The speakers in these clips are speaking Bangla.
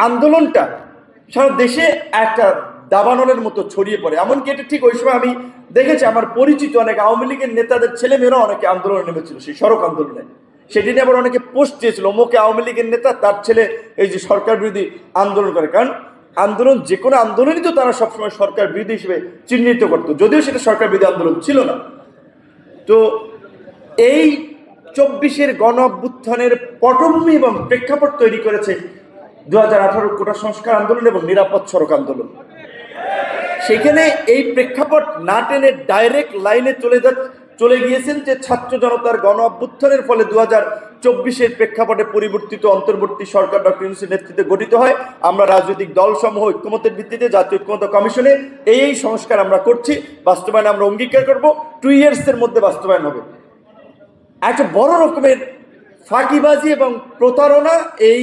আন্দোলনটা সারা দেশে একটা দাবানলের মতো ছড়িয়ে পড়ে। এমনকি এটা ঠিক ওই সময় আমি দেখেছি আমার পরিচিত অনেক আওয়ামী লীগের নেতাদের ছেলেমেয়েরা অনেকে আন্দোলনে নেমেছিল, সেই সড়ক আন্দোলনে। সেদিনে আবার অনেকে পোস্ট দিয়েছিল, অমুকে আওয়ামী লীগের নেতা, তার ছেলে এই যে সরকার বিরোধী আন্দোলন করে। কারণ আন্দোলন, যে কোনো আন্দোলনই তো তারা সবসময় সরকার বিরোধী হিসেবে চিহ্নিত করতো, যদিও সেটা সরকার বিরোধী আন্দোলন ছিল না। তো এই 24-এর গণ অভ্যুত্থানের পটভূমি এবং প্রেক্ষাপট তৈরি করেছে 2018 কোটা সংস্কার আন্দোলন এবং নিরাপদ সড়ক আন্দোলন। সেখানে এই প্রেক্ষাপট না টেনে ডাইরেক্ট লাইনে চলে গিয়েছেন যে ছাত্র জনতার গণ অভ্যুত্থানের ফলে 2024-এর প্রেক্ষাপটে পরিবর্তিত অন্তর্বর্তী সরকার ডক্টর ইউনূসের নেতৃত্বে গঠিত হয়। আমরা রাজনৈতিক দলসমূহ ঐক্যমতের ভিত্তিতে জাতীয় ঐক্যমত্য কমিশনে এই সংস্কার আমরা করছি, বাস্তবায়ন আমরা অঙ্গীকার করব, 2 ইয়ার্সের মধ্যে বাস্তবায়ন হবে। একটা বড় রকমের ফাঁকিবাজি এবং প্রতারণা এই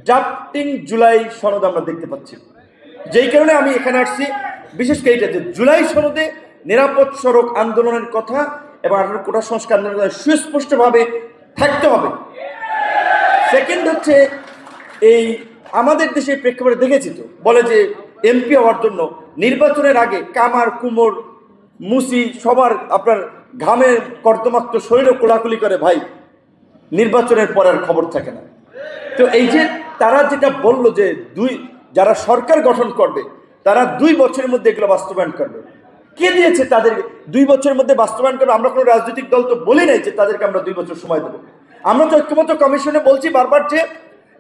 ড্রাফটিং জুলাই সনদ আমরা দেখতে পাচ্ছি। যেই কারণে আমি এখানে আসছি, বিশেষ করে এটা যে জুলাই সনদে নিরাপদ সড়ক আন্দোলনের কথা এবং 18 কোটা সংস্কার আন্দোলনের কথা সুস্পষ্টভাবে থাকতে হবে। সেকেন্ড হচ্ছে, এই আমাদের দেশে প্রেক্ষাপটে দেখেছি তো, বলে যে এমপি হওয়ার জন্য নির্বাচনের আগে কামার কুমোর মুসি সবার আপনার ঘামের কর্দমাক্ত শরীরে কোলাকুলি করে, ভাই নির্বাচনের পর আর খবর থাকে না। তো এই যে তারা যেটা বললো যে যারা সরকার গঠন করবে তারা 2 বছরের মধ্যে এগুলো বাস্তবায়ন করবে, কে দিয়েছে তাদের 2 বছরের মধ্যে বাস্তবায়ন করবে? আমরা কোনো রাজনৈতিক দল তো বলি নাই যে তাদেরকে আমরা 2 বছর সময় দেবো। আমরা তো ঐক্যমত্য কমিশনে বলছি বারবার যে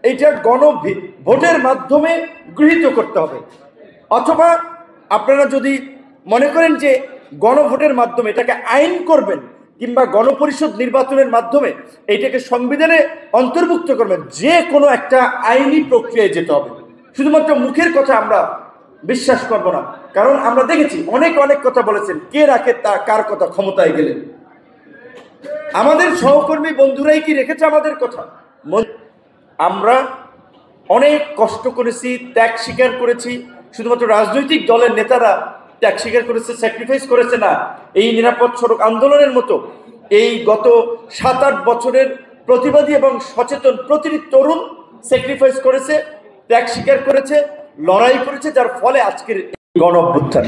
এইটা ভোটের মাধ্যমে গৃহীত করতে হবে, অথবা আপনারা যদি মনে করেন যে গণভোটের মাধ্যমে এটাকে আইন করবেন কিংবা গণপরিষদ নির্বাচনের মাধ্যমে এইটাকে সংবিধানে অন্তর্ভুক্ত করবেন, যে কোনো একটা আইনি প্রক্রিয়ায় যেতে হবে। শুধুমাত্র মুখের কথা আমরা বিশ্বাস করব না, কারণ আমরা দেখেছি অনেক কথা বলেছেন, কে রাখে তা কার কথা ক্ষমতায় গেলেন। আমাদের সহকর্মী বন্ধুরাই কি রেখেছে আমাদের কথা? আমরা অনেক কষ্ট করেছি, ত্যাগ স্বীকার করেছি। শুধুমাত্র রাজনৈতিক দলের নেতারা ত্যাগ স্বীকার করেছে, স্যাক্রিফাইস করেছে না। এই নিরাপদ সড়ক আন্দোলনের মতো এই গত 7-8 বছরের প্রতিবাদী এবং সচেতন প্রতিটি তরুণ স্যাক্রিফাইস করেছে, ত্যাগ স্বীকার করেছে, লড়াই করেছে, যার ফলে আজকের গণ অভ্যুত্থান।